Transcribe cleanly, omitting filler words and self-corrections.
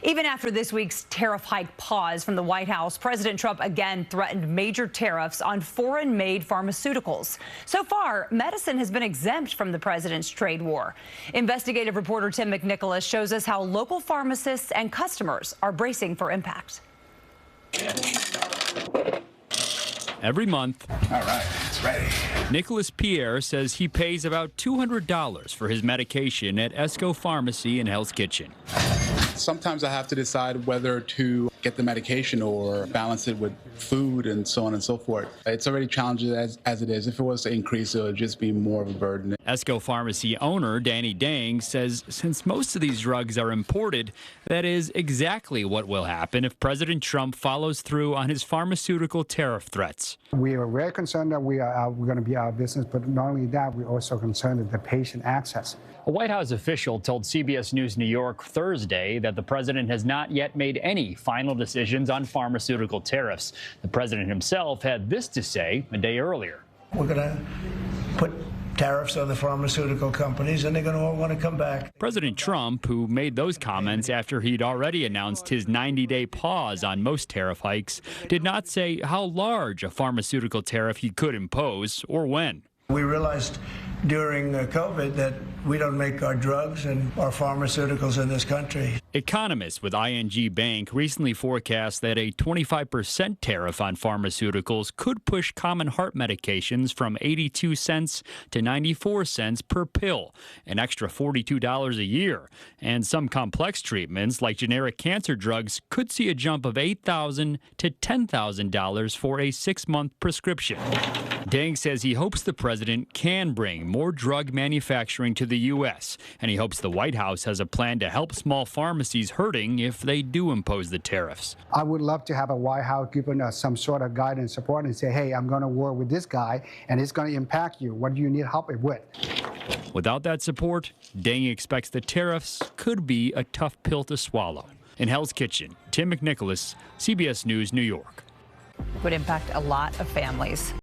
Even after this week's tariff hike pause from the White House, President Trump again threatened major tariffs on foreign-made pharmaceuticals. So far, medicine has been exempt from the president's trade war. Investigative reporter Tim McNicholas shows us how local pharmacists and customers are bracing for impact. Every month, all right, it's ready. Nicholas Pierre says he pays about $200 for his medication at Esco Pharmacy in Hell's Kitchen. Sometimes I have to decide whether to get the medication or balance it with food and so on and so forth. It's already challenging as it is. If it was to increase, it would just be more of a burden. Esco Pharmacy owner Danny Dang says since most of these drugs are imported, that is exactly what will happen if President Trump follows through on his pharmaceutical tariff threats. We are very concerned that we're going to be out of business, but not only that, we're also concerned with the patient access. A White House official told CBS News New York Thursday that the president has not yet made any final decisions on pharmaceutical tariffs. The president himself had this to say a day earlier. We're going to put tariffs on the pharmaceutical companies, and they're going to all want to come back. President Trump, who made those comments after he'd already announced his 90-day pause on most tariff hikes, did not say how large a pharmaceutical tariff he could impose or when. We realized during COVID that we don't make our drugs and our pharmaceuticals in this country. Economists with ING Bank recently forecast that a 25% tariff on pharmaceuticals could push common heart medications from 82 cents to 94 cents per pill, an extra $42 a year. And some complex treatments, like generic cancer drugs, could see a jump of $8,000 to $10,000 for a 6-month prescription. Dang says he hopes the president can bring more drug manufacturing to the U.S., and he hopes the White House has a plan to help small pharmacies hurting if they do impose the tariffs. I would love to have a White House giving us some sort of guidance, support, and say, hey, I'm going to work with this guy, and it's going to impact you. What do you need help with? Without that support, Dang expects the tariffs could be a tough pill to swallow. In Hell's Kitchen, Tim McNicholas, CBS News, New York. Would impact a lot of families.